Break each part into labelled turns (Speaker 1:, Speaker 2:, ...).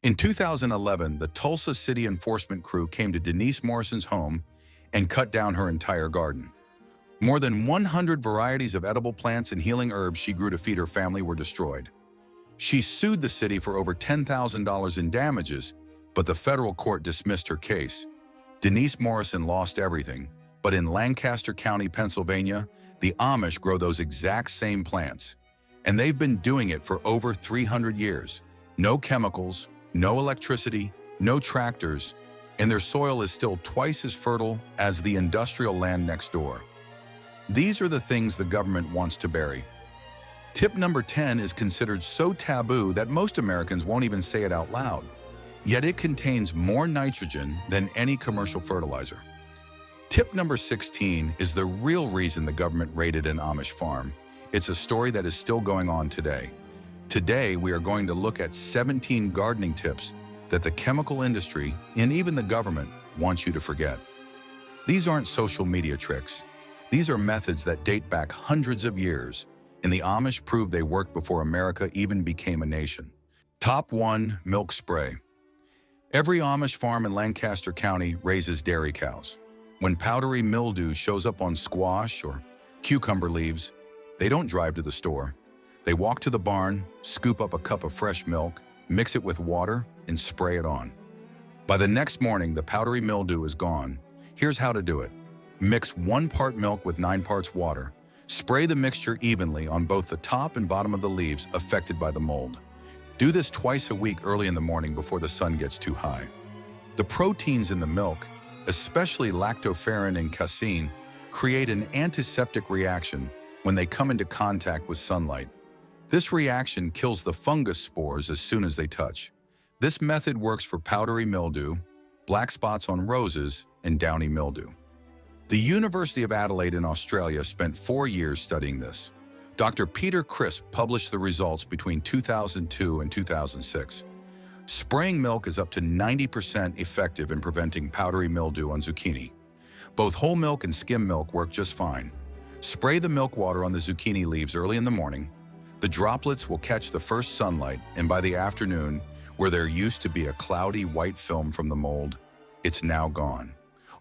Speaker 1: In 2011, the Tulsa City enforcement crew came to Denise Morrison's home and cut down her entire garden. More than 100 varieties of edible plants and healing herbs she grew to feed her family were destroyed. She sued the city for over $10,000 in damages, but the federal court dismissed her case. Denise Morrison lost everything, but in Lancaster County, Pennsylvania, the Amish grow those exact same plants. And they've been doing it for over 300 years. No chemicals, no electricity, no tractors, and their soil is still twice as fertile as the industrial land next door. These are the things the government wants to bury. Tip number 10 is considered so taboo that most Americans won't even say it out loud. Yet it contains more nitrogen than any commercial fertilizer. Tip number 16 is the real reason the government raided an Amish farm. It's a story that is still going on today. Today, we are going to look at 17 gardening tips that the chemical industry and even the government wants you to forget. These aren't social media tricks. These are methods that date back hundreds of years, and the Amish proved they worked before America even became a nation. Top 1. Milk spray. Every Amish farm in Lancaster County raises dairy cows. When powdery mildew shows up on squash or cucumber leaves, they don't drive to the store. They walk to the barn, scoop up a cup of fresh milk, mix it with water, and spray it on. By the next morning, the powdery mildew is gone. Here's how to do it. Mix 1 part milk with 9 parts water. Spray the mixture evenly on both the top and bottom of the leaves affected by the mold. Do this twice a week early in the morning before the sun gets too high. The proteins in the milk, especially lactoferrin and casein, create an antiseptic reaction when they come into contact with sunlight. This reaction kills the fungus spores as soon as they touch. This method works for powdery mildew, black spots on roses, and downy mildew. The University of Adelaide in Australia spent 4 years studying this. Dr. Peter Crisp published the results between 2002 and 2006. Spraying milk is up to 90% effective in preventing powdery mildew on zucchini. Both whole milk and skim milk work just fine. Spray the milk water on the zucchini leaves early in the morning. The droplets will catch the first sunlight, and by the afternoon, where there used to be a cloudy white film from the mold, it's now gone.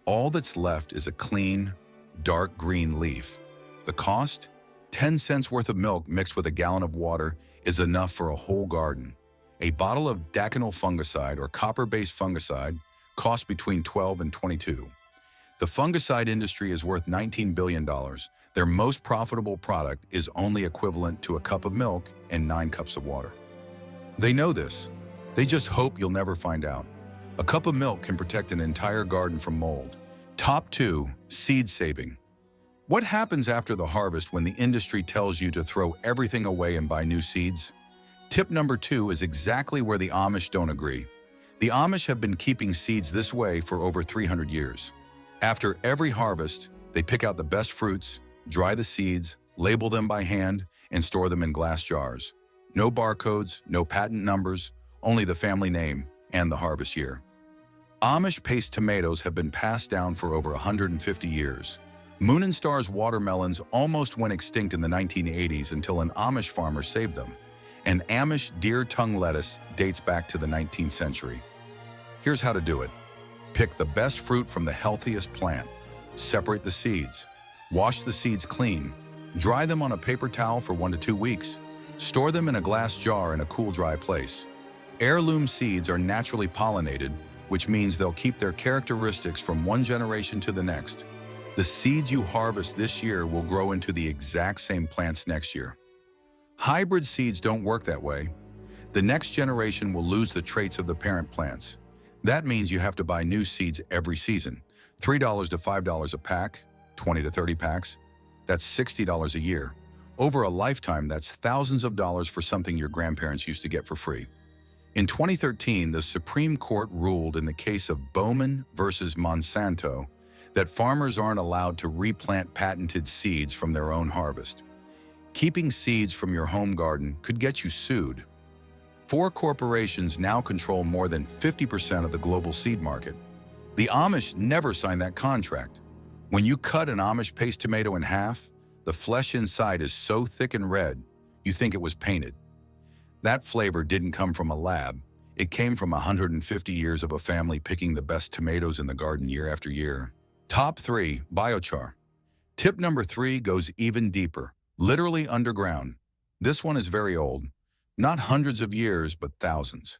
Speaker 1: All that's left is a clean, dark green leaf. The cost? 10 cents worth of milk mixed with a gallon of water is enough for a whole garden. A bottle of daconal fungicide or copper-based fungicide costs between $12 and $22. The fungicide industry is worth $19 billion. Their most profitable product is only equivalent to a cup of milk and 9 cups of water. They know this. They just hope you'll never find out. A cup of milk can protect an entire garden from mold. Top 2. Seed saving. What happens after the harvest when the industry tells you to throw everything away and buy new seeds? Tip number 2 is exactly where the Amish don't agree. The Amish have been keeping seeds this way for over 300 years. After every harvest, they pick out the best fruits, dry the seeds, label them by hand, and store them in glass jars. No barcodes, no patent numbers, only the family name and the harvest year. Amish paste tomatoes have been passed down for over 150 years. Moon and Star's watermelons almost went extinct in the 1980s until an Amish farmer saved them. And Amish deer tongue lettuce dates back to the 19th century. Here's how to do it. Pick the best fruit from the healthiest plant. Separate the seeds. Wash the seeds clean. Dry them on a paper towel for 1 to 2 weeks. Store them in a glass jar in a cool, dry place. Heirloom seeds are naturally pollinated, which means they'll keep their characteristics from one generation to the next. The seeds you harvest this year will grow into the exact same plants next year. Hybrid seeds don't work that way. The next generation will lose the traits of the parent plants. That means you have to buy new seeds every season. $3 to $5 a pack, 20 to 30 packs. That's $60 a year. Over a lifetime, that's thousands of dollars for something your grandparents used to get for free. In 2013, the Supreme Court ruled in the case of Bowman versus Monsanto that farmers aren't allowed to replant patented seeds from their own harvest. Keeping seeds from your home garden could get you sued. 4 corporations now control more than 50% of the global seed market. The Amish never signed that contract. When you cut an Amish paste tomato in half, the flesh inside is so thick and red, you think it was painted. That flavor didn't come from a lab. It came from 150 years of a family picking the best tomatoes in the garden year after year. Top 3. Biochar. Tip number 3 goes even deeper, literally underground. This one is very old, not hundreds of years, but thousands.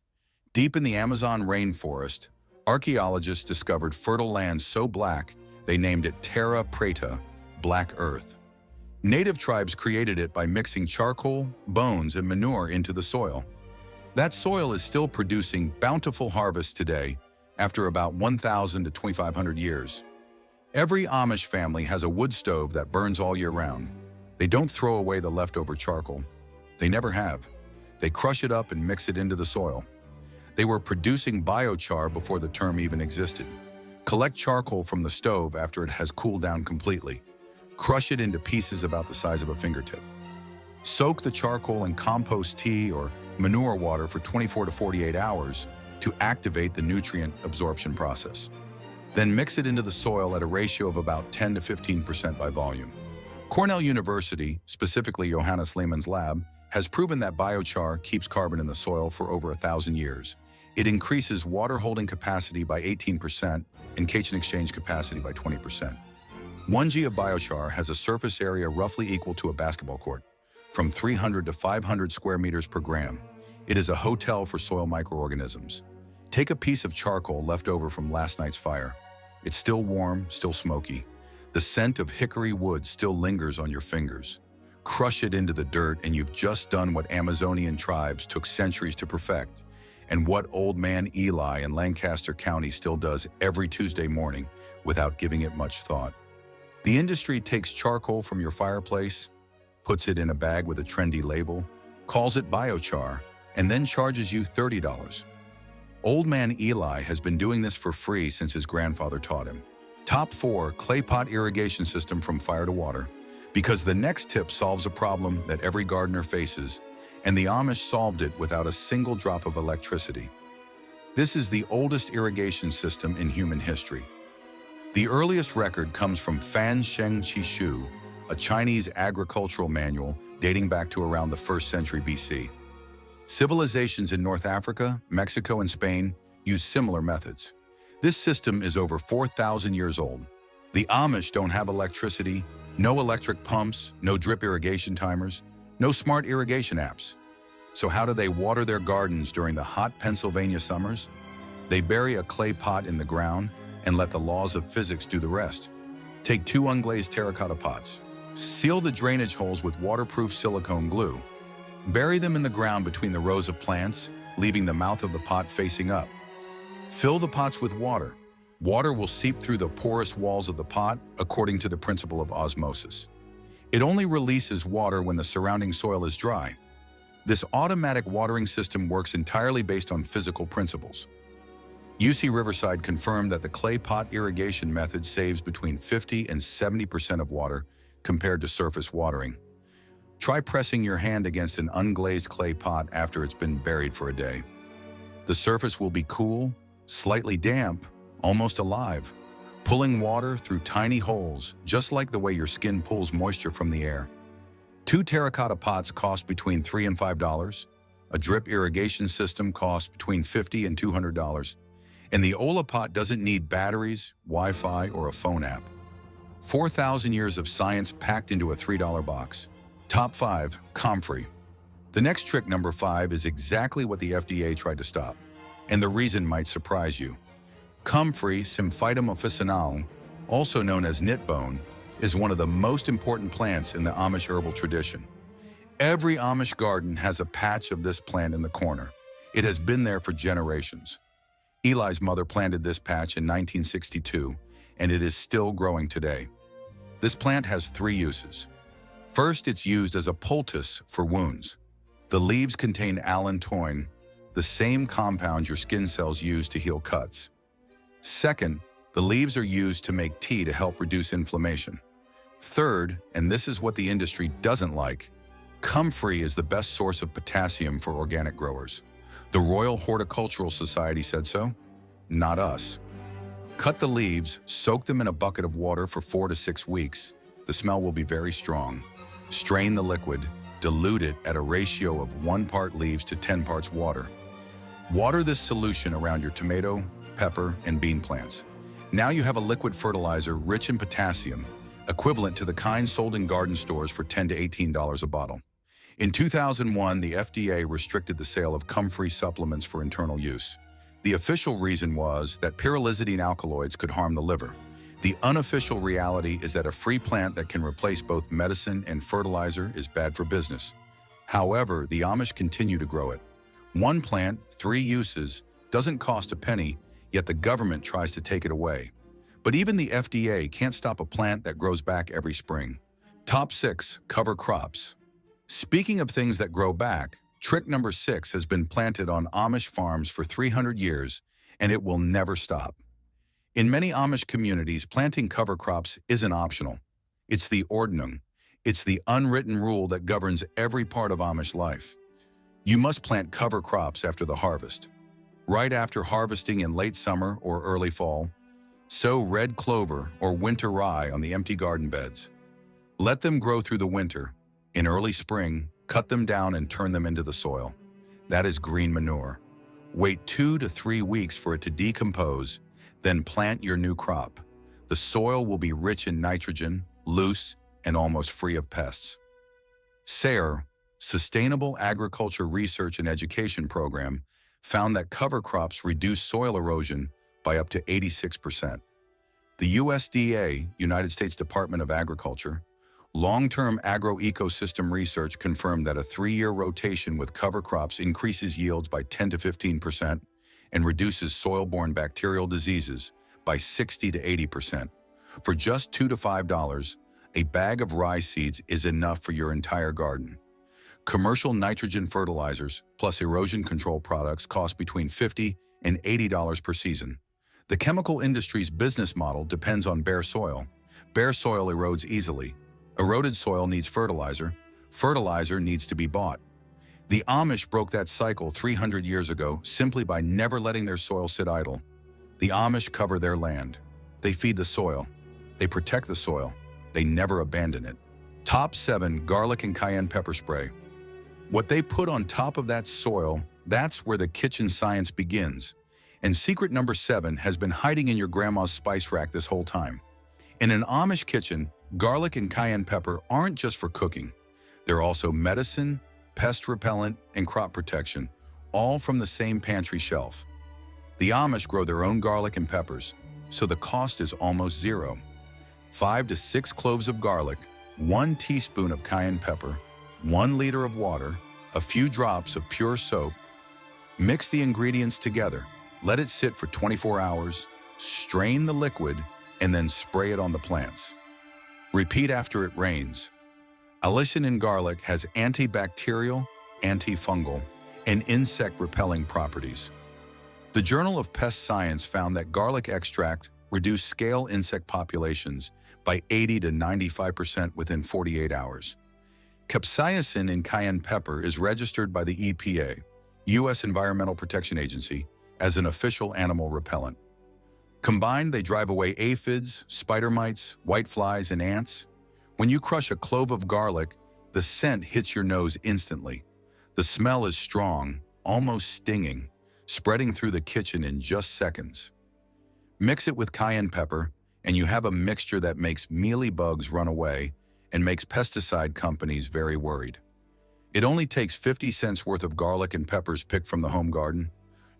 Speaker 1: Deep in the Amazon rainforest, archaeologists discovered fertile land so black they named it Terra Preta, Black Earth. Native tribes created it by mixing charcoal, bones, and manure into the soil. That soil is still producing bountiful harvests today, after about 1,000 to 2,500 years. Every Amish family has a wood stove that burns all year round. They don't throw away the leftover charcoal. They never have. They crush it up and mix it into the soil. They were producing biochar before the term even existed. Collect charcoal from the stove after it has cooled down completely. Crush it into pieces about the size of a fingertip. Soak the charcoal in compost tea or manure water for 24 to 48 hours to activate the nutrient absorption process. Then mix it into the soil at a ratio of about 10 to 15% by volume. Cornell University, specifically Johannes Lehmann's lab, has proven that biochar keeps carbon in the soil for over 1,000 years. It increases water holding capacity by 18% and cation exchange capacity by 20%. 1 g of biochar has a surface area roughly equal to a basketball court, from 300 to 500 square meters per gram. It is a hotel for soil microorganisms. Take a piece of charcoal left over from last night's fire. It's still warm, still smoky. The scent of hickory wood still lingers on your fingers. Crush it into the dirt and you've just done what Amazonian tribes took centuries to perfect, and what old man Eli in Lancaster County still does every Tuesday morning without giving it much thought. The industry takes charcoal from your fireplace, puts it in a bag with a trendy label, calls it biochar, and then charges you $30. Old man Eli has been doing this for free since his grandfather taught him. Top 4. Clay pot irrigation system from fire to water. Because the next tip solves a problem that every gardener faces, and the Amish solved it without a single drop of electricity. This is the oldest irrigation system in human history. The earliest record comes from Fan Sheng Qishu, a Chinese agricultural manual dating back to around the 1st century BC. Civilizations in North Africa, Mexico, and Spain use similar methods. This system is over 4,000 years old. The Amish don't have electricity, no electric pumps, no drip irrigation timers, no smart irrigation apps. So how do they water their gardens during the hot Pennsylvania summers? They bury a clay pot in the ground and let the laws of physics do the rest. Take 2 unglazed terracotta pots. Seal the drainage holes with waterproof silicone glue. Bury them in the ground between the rows of plants, leaving the mouth of the pot facing up. Fill the pots with water. Water will seep through the porous walls of the pot according to the principle of osmosis. It only releases water when the surrounding soil is dry. This automatic watering system works entirely based on physical principles. UC Riverside confirmed that the clay pot irrigation method saves between 50 and 70% of water compared to surface watering. Try pressing your hand against an unglazed clay pot after it's been buried for a day. The surface will be cool, slightly damp, almost alive, pulling water through tiny holes, just like the way your skin pulls moisture from the air. 2 terracotta pots cost between $3 and $5. A drip irrigation system costs between $50 and $200. And the Ola pot doesn't need batteries, Wi-Fi, or a phone app. 4,000 years of science packed into a $3 box. Top 5. Comfrey. The next trick, number 5, is exactly what the FDA tried to stop. And the reason might surprise you. Comfrey Symphytum officinale, also known as knitbone, is one of the most important plants in the Amish herbal tradition. Every Amish garden has a patch of this plant in the corner. It has been there for generations. Eli's mother planted this patch in 1962, and it is still growing today. This plant has 3 uses. First, it's used as a poultice for wounds. The leaves contain allantoin, the same compound your skin cells use to heal cuts. Second, the leaves are used to make tea to help reduce inflammation. Third, and this is what the industry doesn't like, comfrey is the best source of potassium for organic growers. The Royal Horticultural Society said so, not us. Cut the leaves, soak them in a bucket of water for 4 to 6 weeks. The smell will be very strong. Strain the liquid, dilute it at a ratio of 1 part leaves to 10 parts water. Water this solution around your tomato, pepper, and bean plants. Now you have a liquid fertilizer rich in potassium, equivalent to the kind sold in garden stores for $10 to $18 a bottle. In 2001, the FDA restricted the sale of comfrey supplements for internal use. The official reason was that pyrrolizidine alkaloids could harm the liver. The unofficial reality is that a free plant that can replace both medicine and fertilizer is bad for business. However, the Amish continue to grow it. One plant, 3 uses, doesn't cost a penny, yet the government tries to take it away. But even the FDA can't stop a plant that grows back every spring. Top 6. Cover crops. Speaking of things that grow back, trick number 6 has been planted on Amish farms for 300 years, and it will never stop. In many Amish communities, planting cover crops isn't optional. It's the ordnung. It's the unwritten rule that governs every part of Amish life. You must plant cover crops after the harvest. Right after harvesting in late summer or early fall, sow red clover or winter rye on the empty garden beds. Let them grow through the winter. In early spring, cut them down and turn them into the soil. That is green manure. Wait 2 to 3 weeks for it to decompose, then plant your new crop. The soil will be rich in nitrogen, loose, and almost free of pests. SARE, Sustainable Agriculture Research and Education Program, found that cover crops reduce soil erosion by up to 86%. The USDA, United States Department of Agriculture, long-term agroecosystem research confirmed that a 3-year rotation with cover crops increases yields by 10 to 15% and reduces soil-borne bacterial diseases by 60 to 80%. For just $2 to $5, a bag of rye seeds is enough for your entire garden. Commercial nitrogen fertilizers plus erosion control products cost between $50 and $80 per season. The chemical industry's business model depends on bare soil. Bare soil erodes easily. Eroded soil needs fertilizer. Fertilizer needs to be bought. The Amish broke that cycle 300 years ago simply by never letting their soil sit idle. The Amish cover their land. They feed the soil. They protect the soil. They never abandon it. Top 7. Garlic and cayenne pepper spray. What they put on top of that soil, that's where the kitchen science begins. And secret number 7 has been hiding in your grandma's spice rack this whole time. In an Amish kitchen, garlic and cayenne pepper aren't just for cooking. They're also medicine, pest repellent, and crop protection, all from the same pantry shelf. The Amish grow their own garlic and peppers, so the cost is almost zero. 5 to 6 cloves of garlic, 1 teaspoon of cayenne pepper, 1 liter of water, a few drops of pure soap. Mix the ingredients together. Let it sit for 24 hours, strain the liquid, and then spray it on the plants. Repeat after it rains. Allicin garlic has antibacterial, antifungal, and insect-repelling properties. The Journal of Pest Science found that garlic extract reduced scale insect populations by 80 to 95% within 48 hours. Capsaicin in cayenne pepper is registered by the EPA, U.S. Environmental Protection Agency, as an official animal repellent. Combined, they drive away aphids, spider mites, whiteflies, and ants. When you crush a clove of garlic, the scent hits your nose instantly. The smell is strong, almost stinging, spreading through the kitchen in just seconds. Mix it with cayenne pepper, and you have a mixture that makes mealybugs run away and makes pesticide companies very worried. It only takes 50 cents worth of garlic and peppers picked from the home garden.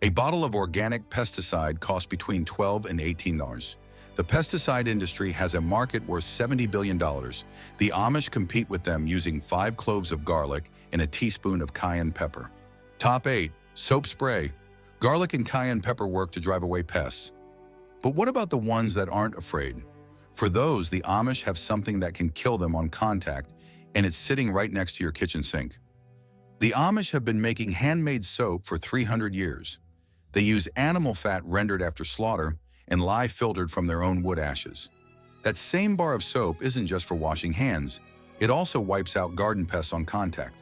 Speaker 1: A bottle of organic pesticide costs between $12 and $18. The pesticide industry has a market worth $70 billion. The Amish compete with them using 5 cloves of garlic and a teaspoon of cayenne pepper. Top 8. Soap spray. Garlic and cayenne pepper work to drive away pests. But what about the ones that aren't afraid? For those, the Amish have something that can kill them on contact, and it's sitting right next to your kitchen sink. The Amish have been making handmade soap for 300 years. They use animal fat rendered after slaughter and lye filtered from their own wood ashes. That same bar of soap isn't just for washing hands. It also wipes out garden pests on contact.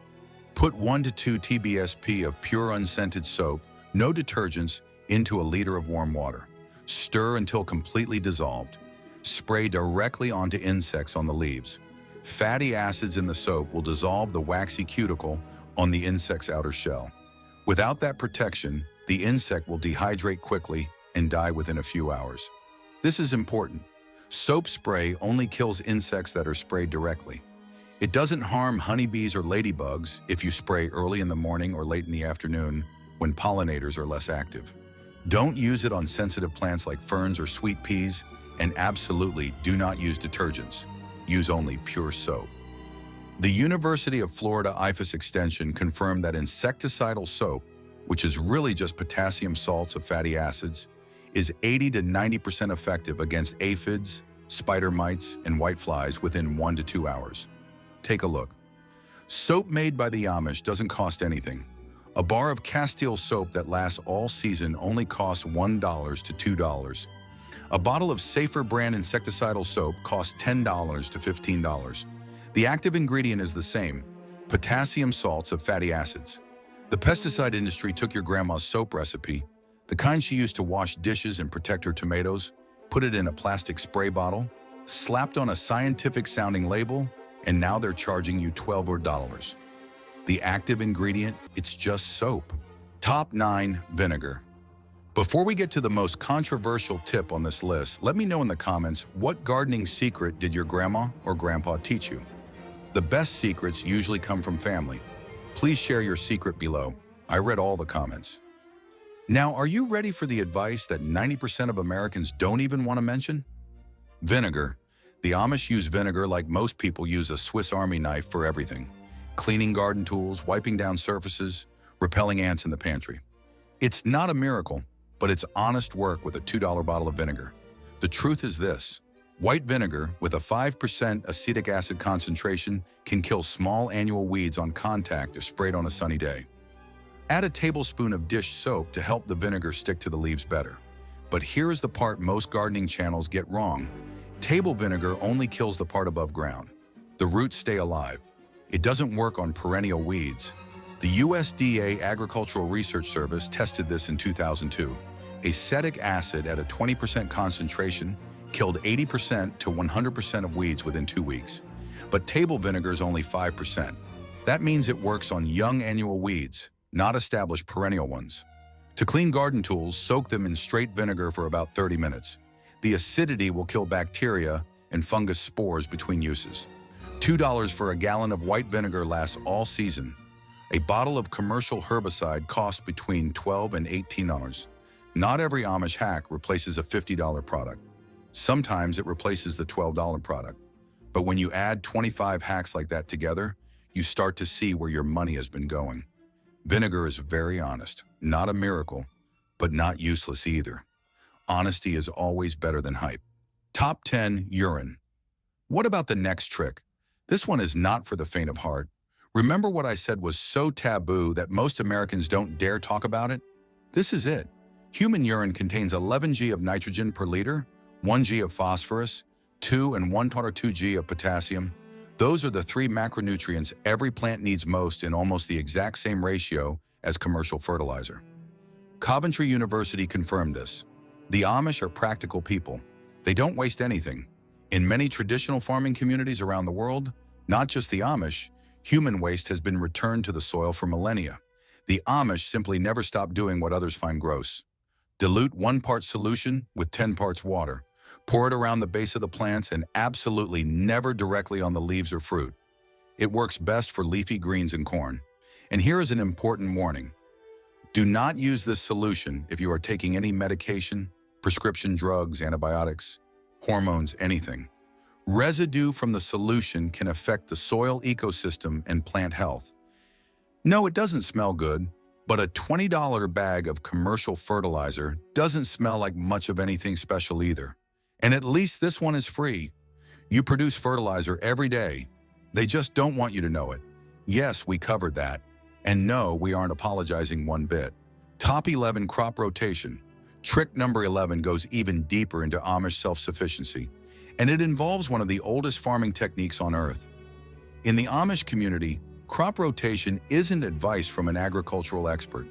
Speaker 1: Put 1 to 2 TBSP of pure unscented soap, no detergents, into a liter of warm water. Stir until completely dissolved. Spray directly onto insects on the leaves. Fatty acids in the soap will dissolve the waxy cuticle on the insect's outer shell. Without that protection, The insect will dehydrate quickly and die within a few hours. This is important. Soap spray only kills insects that are sprayed directly. It doesn't harm honeybees or ladybugs if you spray early in the morning or late in the afternoon when pollinators are less active. Don't use it on sensitive plants like ferns or sweet peas, and absolutely do not use detergents. Use only pure soap. The University of Florida IFAS Extension confirmed that insecticidal soap, which is really just potassium salts of fatty acids, is 80 to 90% effective against aphids, spider mites, and whiteflies within 1 to 2 hours. Take a look. Soap made by the Amish doesn't cost anything. A bar of Castile soap that lasts all season only costs $1 to $2. A bottle of Safer brand insecticidal soap costs $10 to $15. The active ingredient is the same, potassium salts of fatty acids. The pesticide industry took your grandma's soap recipe, the kind she used to wash dishes and protect her tomatoes, put it in a plastic spray bottle, slapped on a scientific-sounding label, and now they're charging you $12. The active ingredient, it's just soap. Top 9, vinegar. Before we get to the most controversial tip on this list, let me know in the comments, what gardening secret did your grandma or grandpa teach you? The best secrets usually come from family. Please share your secret below. I read all the comments. Now, are you ready for the advice that 90% of Americans don't even want to mention? Vinegar. The Amish use vinegar like most people use a Swiss Army knife for everything. Cleaning garden tools, wiping down surfaces, repelling ants in the pantry. It's not a miracle, but it's honest work with a $2 bottle of vinegar. The truth is this: white vinegar with a 5% acetic acid concentration can kill small annual weeds on contact if sprayed on a sunny day. Add a tablespoon of dish soap to help the vinegar stick to the leaves better. But here is the part most gardening channels get wrong. Table vinegar only kills the part above ground. The roots stay alive. It doesn't work on perennial weeds. The USDA Agricultural Research Service tested this in 2002. Acetic acid at a 20% concentration killed 80% to 100% of weeds within 2 weeks. But table vinegar is only 5%. That means it works on young annual weeds, not established perennial ones. To clean garden tools, soak them in straight vinegar for about 30 minutes. The acidity will kill bacteria and fungus spores between uses. $2 for a gallon of white vinegar lasts all season. A bottle of commercial herbicide costs between $12 and $18. Not every Amish hack replaces a $50 product. Sometimes it replaces the $12 product. But when you add 25 hacks like that together, you start to see where your money has been going. Vinegar is very honest, not a miracle, but not useless either. Honesty is always better than hype. Top 10, urine. What about the next trick? This one is not for the faint of heart. Remember what I said was so taboo that most Americans don't dare talk about it? This is it. Human urine contains 11 g of nitrogen per liter, 1 g of phosphorus, 2 and 1/2 g of potassium. Those are the 3 macronutrients every plant needs most in almost the exact same ratio as commercial fertilizer. Coventry University confirmed this. The Amish are practical people. They don't waste anything. In many traditional farming communities around the world, not just the Amish, human waste has been returned to the soil for millennia. The Amish simply never stop doing what others find gross. Dilute 1 part solution with 10 parts water. Pour it around the base of the plants and absolutely never directly on the leaves or fruit. It works best for leafy greens and corn. And here is an important warning. Do not use this solution if you are taking any medication, prescription drugs, antibiotics, hormones, anything. Residue from the solution can affect the soil ecosystem and plant health. No, it doesn't smell good, but a $20 bag of commercial fertilizer doesn't smell like much of anything special either. And at least this one is free. You produce fertilizer every day. They just don't want you to know it. Yes, we covered that. And no, we aren't apologizing one bit. Top 11 crop rotation. Trick number 11 goes even deeper into Amish self-sufficiency, and it involves one of the oldest farming techniques on earth. In the Amish community, crop rotation isn't advice from an agricultural expert.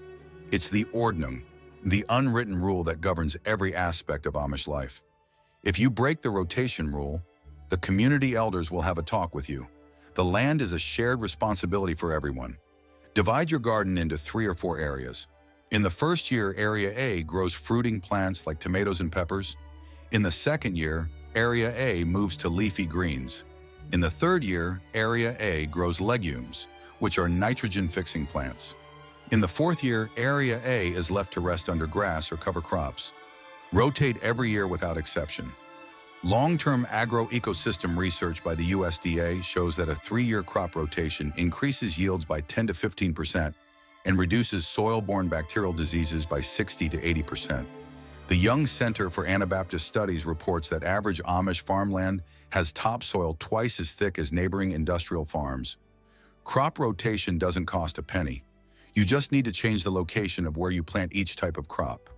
Speaker 1: It's the ordnung, the unwritten rule that governs every aspect of Amish life. If you break the rotation rule, the community elders will have a talk with you. The land is a shared responsibility for everyone. Divide your garden into 3 or 4 areas. In the first year, Area A grows fruiting plants like tomatoes and peppers. In the second year, Area A moves to leafy greens. In the third year, Area A grows legumes, which are nitrogen-fixing plants. In the fourth year, Area A is left to rest under grass or cover crops. Rotate every year without exception. Long-term agroecosystem research by the USDA shows that a 3-year crop rotation increases yields by 10 to 15% and reduces soil-borne bacterial diseases by 60 to 80%. The Young Center for Anabaptist Studies reports that average Amish farmland has topsoil twice as thick as neighboring industrial farms. Crop rotation doesn't cost a penny. You just need to change the location of where you plant each type of crop.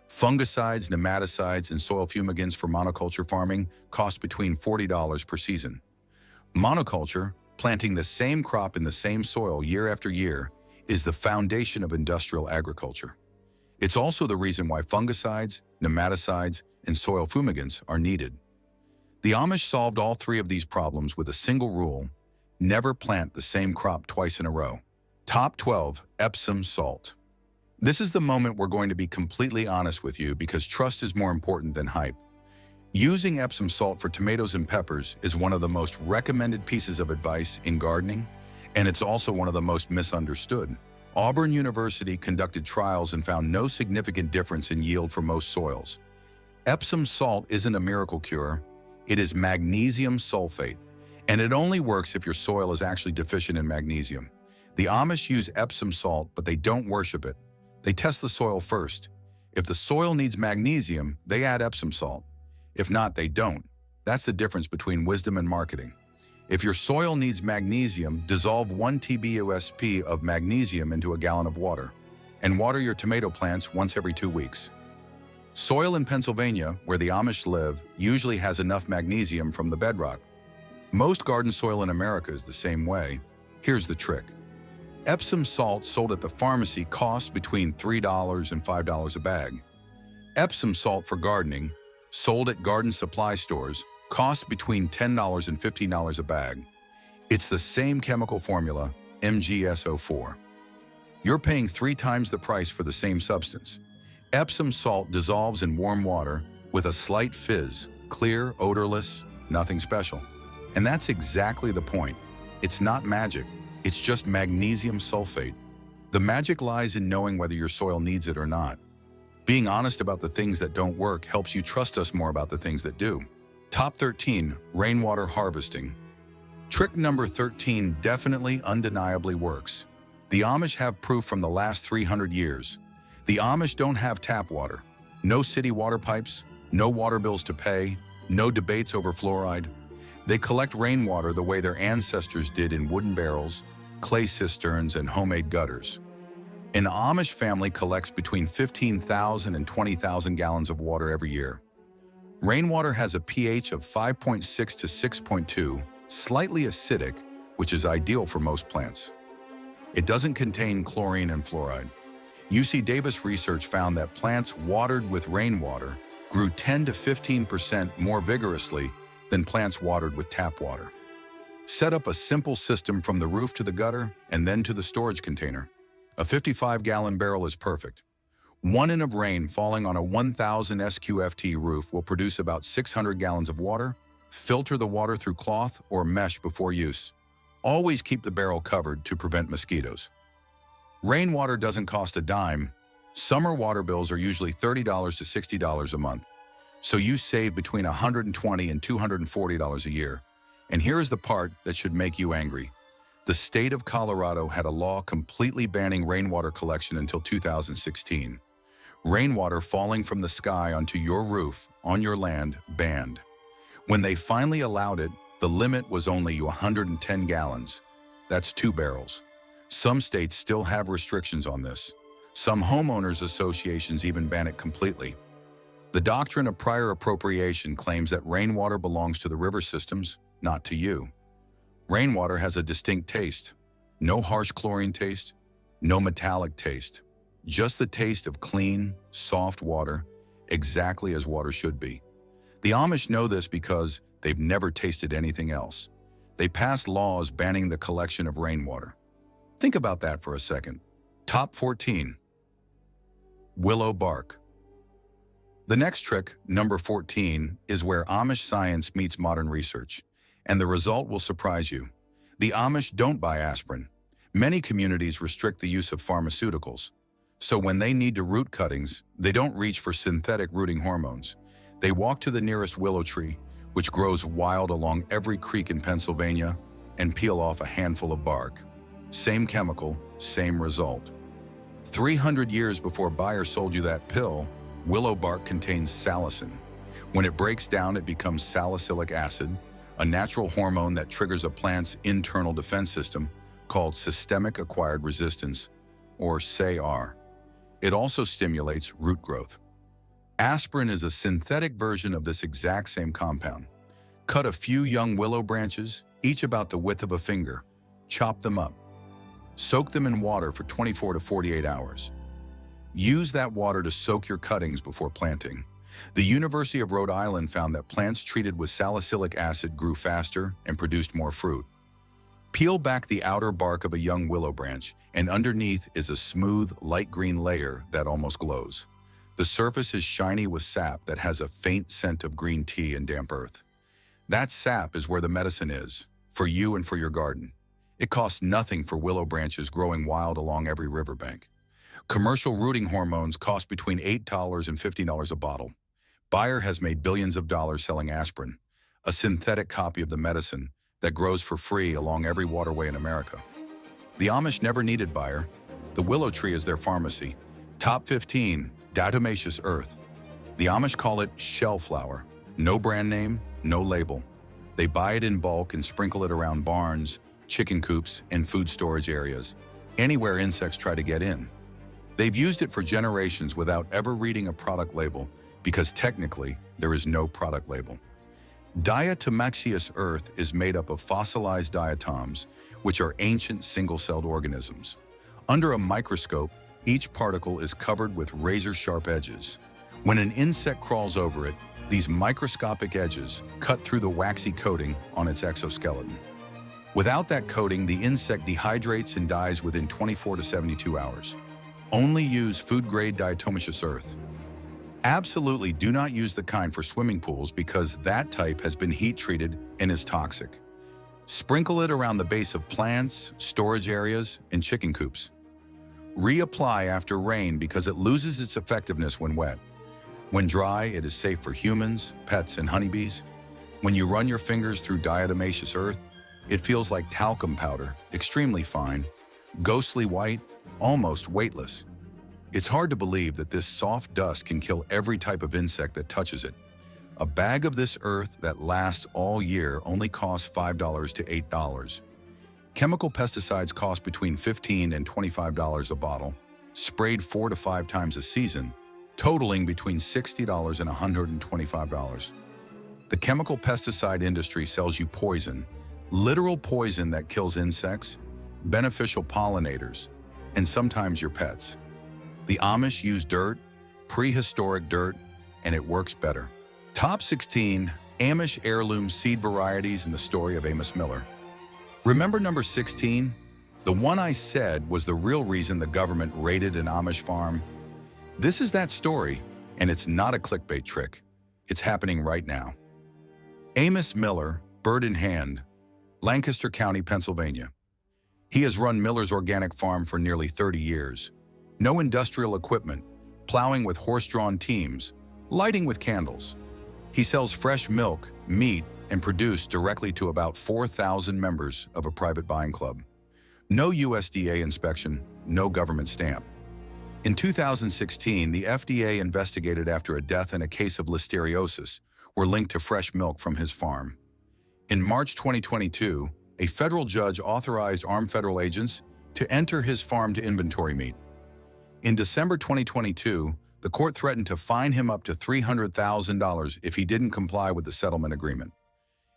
Speaker 1: Fungicides, nematicides, and soil fumigants for monoculture farming cost between $40 per season. Monoculture, planting the same crop in the same soil year after year, is the foundation of industrial agriculture. It's also the reason why fungicides, nematicides, and soil fumigants are needed. The Amish solved all three of these problems with a single rule: never plant the same crop twice in a row. Top 12, Epsom salt. This is the moment we're going to be completely honest with you because trust is more important than hype. Using Epsom salt for tomatoes and peppers is one of the most recommended pieces of advice in gardening, and it's also one of the most misunderstood. Auburn University conducted trials and found no significant difference in yield for most soils. Epsom salt isn't a miracle cure, it is magnesium sulfate, and it only works if your soil is actually deficient in magnesium. The Amish use Epsom salt, but they don't worship it. They test the soil first. If the soil needs magnesium, they add Epsom salt. If not, they don't. That's the difference between wisdom and marketing. If your soil needs magnesium, dissolve 1 TBUSP of magnesium into a gallon of water, and water your tomato plants once every 2 weeks. Soil in Pennsylvania, where the Amish live, usually has enough magnesium from the bedrock. Most garden soil in America is the same way. Here's the trick. Epsom salt sold at the pharmacy costs between $3 and $5 a bag. Epsom salt for gardening, sold at garden supply stores, costs between $10 and $15 a bag. It's the same chemical formula, MgSO4. You're paying 3 times the price for the same substance. Epsom salt dissolves in warm water with a slight fizz, clear, odorless, nothing special. And that's exactly the point. It's not magic. It's just magnesium sulfate. The magic lies in knowing whether your soil needs it or not. Being honest about the things that don't work helps you trust us more about the things that do. Top 13, rainwater harvesting. Trick number 13 definitely, undeniably works. The Amish have proof from the last 300 years. The Amish don't have tap water, no city water pipes, no water bills to pay, no debates over fluoride. They collect rainwater the way their ancestors did in wooden barrels, clay cisterns, and homemade gutters. An Amish family collects between 15,000 and 20,000 gallons of water every year. Rainwater has a pH of 5.6 to 6.2, slightly acidic, which is ideal for most plants. It doesn't contain chlorine and fluoride. UC Davis research found that plants watered with rainwater grew 10 to 15% more vigorously than plants watered with tap water. Set up a simple system from the roof to the gutter and then to the storage container. A 55-gallon barrel is perfect. 1 inch of rain falling on a 1,000 SQFT roof will produce about 600 gallons of water. Filter the water through cloth or mesh before use. Always keep the barrel covered to prevent mosquitoes. Rainwater doesn't cost a dime. Summer water bills are usually $30 to $60 a month, so you save between $120 and $240 a year. And here is the part that should make you angry. The state of Colorado had a law completely banning rainwater collection until 2016. Rainwater falling from the sky onto your roof, on your land, banned. When they finally allowed it, the limit was only 110 gallons. That's 2 barrels. Some states still have restrictions on this. Some homeowners associations even ban it completely. The doctrine of prior appropriation claims that rainwater belongs to the river systems, not to you. Rainwater has a distinct taste. No harsh chlorine taste, no metallic taste. Just the taste of clean, soft water, exactly as water should be. The Amish know this because they've never tasted anything else. They passed laws banning the collection of rainwater. Think about that for a second. Top 14. Willow bark. The next trick, number 14, is where Amish science meets modern research, and the result will surprise you. The Amish don't buy aspirin. Many communities restrict the use of pharmaceuticals. So when they need to root cuttings, they don't reach for synthetic rooting hormones. They walk to the nearest willow tree, which grows wild along every creek in Pennsylvania, and peel off a handful of bark. Same chemical, same result. 300 years before Bayer sold you that pill, willow bark contains salicin. When it breaks down, it becomes salicylic acid, a natural hormone that triggers a plant's internal defense system called systemic acquired resistance, or SAR. It also stimulates root growth. Aspirin is a synthetic version of this exact same compound. Cut a few young willow branches, each about the width of a finger. Chop them up. Soak them in water for 24 to 48 hours. Use that water to soak your cuttings before planting. The University of Rhode Island found that plants treated with salicylic acid grew faster and produced more fruit. Peel back the outer bark of a young willow branch, and underneath is a smooth, light green layer that almost glows. The surface is shiny with sap that has a faint scent of green tea and damp earth. That sap is where the medicine is, for you and for your garden. It costs nothing for willow branches growing wild along every riverbank. Commercial rooting hormones cost between $8 and $50 a bottle. Bayer has made billions of dollars selling aspirin, a synthetic copy of the medicine that grows for free along every waterway in America. The Amish never needed Bayer. The willow tree is their pharmacy. Top 15, diatomaceous earth. The Amish call it shell flower. No brand name, no label. They buy it in bulk and sprinkle it around barns, chicken coops, and food storage areas, anywhere insects try to get in. They've used it for generations without ever reading a product label because technically there is no product label. Diatomaceous earth is made up of fossilized diatoms, which are ancient single-celled organisms. Under a microscope, each particle is covered with razor-sharp edges. When an insect crawls over it, these microscopic edges cut through the waxy coating on its exoskeleton. Without that coating, the insect dehydrates and dies within 24 to 72 hours. Only use food-grade diatomaceous earth. Absolutely do not use the kind for swimming pools because that type has been heat-treated and is toxic. Sprinkle it around the base of plants, storage areas, and chicken coops. Reapply after rain because it loses its effectiveness when wet. When dry, it is safe for humans, pets, and honeybees. When you run your fingers through diatomaceous earth, it feels like talcum powder, extremely fine, ghostly white, almost weightless. It's hard to believe that this soft dust can kill every type of insect that touches it. A bag of this earth that lasts all year only costs $5 to $8. Chemical pesticides cost between $15 and $25 a bottle, sprayed 4 to 5 times a season, totaling between $60 and $125. The chemical pesticide industry sells you poison, literal poison that kills insects, beneficial pollinators, and sometimes your pets. The Amish use dirt, prehistoric dirt, and it works better. Top 16 Amish heirloom seed varieties in the story of Amos Miller. Remember number 16? The one I said was the real reason the government raided an Amish farm. This is that story, and it's not a clickbait trick. It's happening right now. Amos Miller, bird in hand, Lancaster County, Pennsylvania. He has run Miller's organic farm for nearly 30 years. No industrial equipment, plowing with horse-drawn teams, lighting with candles. He sells fresh milk, meat, and produce directly to about 4,000 members of a private buying club. No USDA inspection, no government stamp. In 2016, the FDA investigated after a death and a case of listeriosis were linked to fresh milk from his farm. In March 2022, a federal judge authorized armed federal agents to enter his farm to inventory meat. In December 2022, the court threatened to fine him up to $300,000 if he didn't comply with the settlement agreement.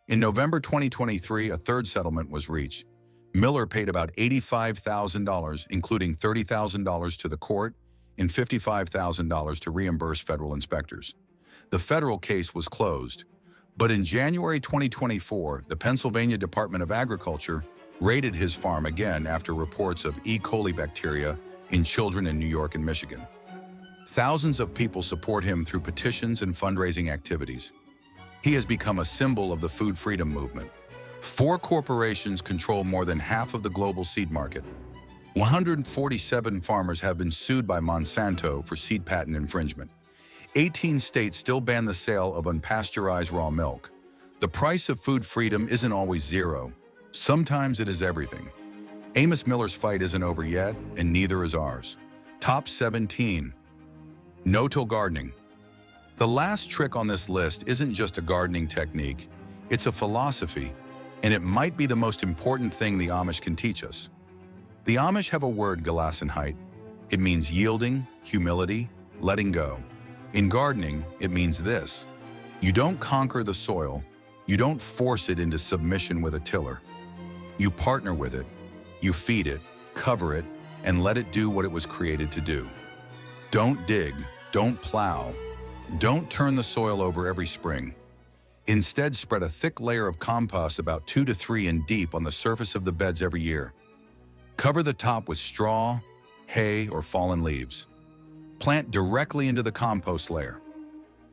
Speaker 1: In November 2023, a third settlement was reached. Miller paid about $85,000, including $30,000 to the court and $55,000 to reimburse federal inspectors. The federal case was closed, but in January 2024, the Pennsylvania Department of Agriculture raided his farm again after reports of E. coli bacteria in children in New York and Michigan. Thousands of people support him through petitions and fundraising activities. He has become a symbol of the food freedom movement. 4 corporations control more than half of the global seed market. 147 farmers have been sued by Monsanto for seed patent infringement. 18 states still ban the sale of unpasteurized raw milk. The price of food freedom isn't always zero. Sometimes it is everything. Amos Miller's fight isn't over yet, and neither is ours. Top 17. No-till gardening. The last trick on this list isn't just a gardening technique, it's a philosophy, and it might be the most important thing the Amish can teach us. The Amish have a word, Gelassenheit. It means yielding, humility, letting go. In gardening, it means this. You don't conquer the soil, you don't force it into submission with a tiller. You partner with it, you feed it, cover it, and let it do what it was created to do. Don't dig, don't plow, don't turn the soil over every spring. Instead, spread a thick layer of compost about 2 to 3 in deep on the surface of the beds every year. Cover the top with straw, hay, or fallen leaves. Plant directly into the compost layer.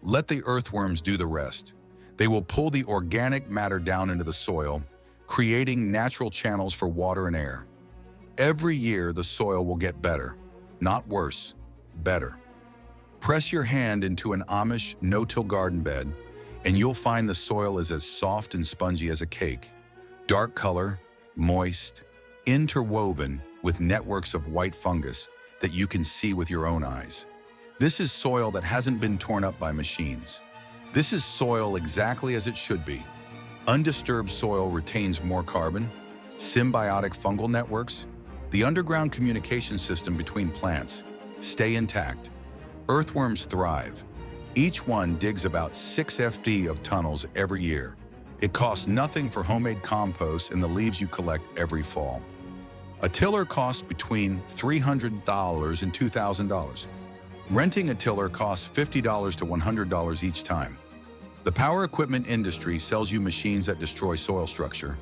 Speaker 1: Let the earthworms do the rest. They will pull the organic matter down into the soil, creating natural channels for water and air. Every year, the soil will get better, not worse, better. Press your hand into an Amish no-till garden bed, and you'll find the soil is as soft and spongy as a cake. Dark color, moist, interwoven with networks of white fungus that you can see with your own eyes. This is soil that hasn't been torn up by machines. This is soil exactly as it should be. Undisturbed soil retains more carbon, symbiotic fungal networks, the underground communication system between plants stay intact. Earthworms thrive. Each one digs about 6 FD of tunnels every year. It costs nothing for homemade compost and the leaves you collect every fall. A tiller costs between $300 and $2,000. Renting a tiller costs $50 to $100 each time. The power equipment industry sells you machines that destroy soil structure.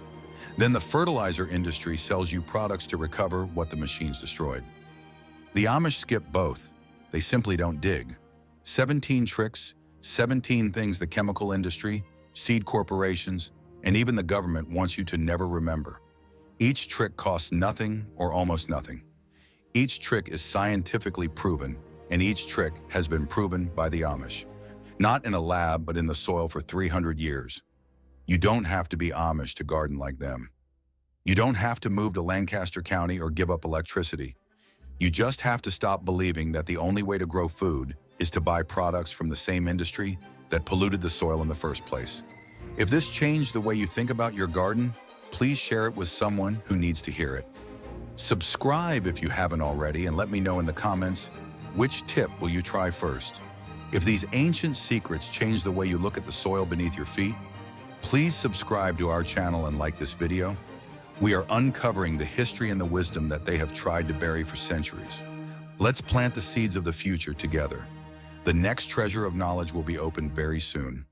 Speaker 1: Then the fertilizer industry sells you products to recover what the machines destroyed. The Amish skip both. They simply don't dig. 17 tricks, 17 things the chemical industry, seed corporations, and even the government wants you to never remember. Each trick costs nothing or almost nothing. Each trick is scientifically proven, and each trick has been proven by the Amish. Not in a lab, but in the soil for 300 years. You don't have to be Amish to garden like them. You don't have to move to Lancaster County or give up electricity. You just have to stop believing that the only way to grow food is to buy products from the same industry that polluted the soil in the first place. If this changed the way you think about your garden, please share it with someone who needs to hear it. Subscribe if you haven't already, and let me know in the comments, which tip will you try first? If these ancient secrets change the way you look at the soil beneath your feet, please subscribe to our channel and like this video. We are uncovering the history and the wisdom that they have tried to bury for centuries. Let's plant the seeds of the future together. The next treasure of knowledge will be opened very soon.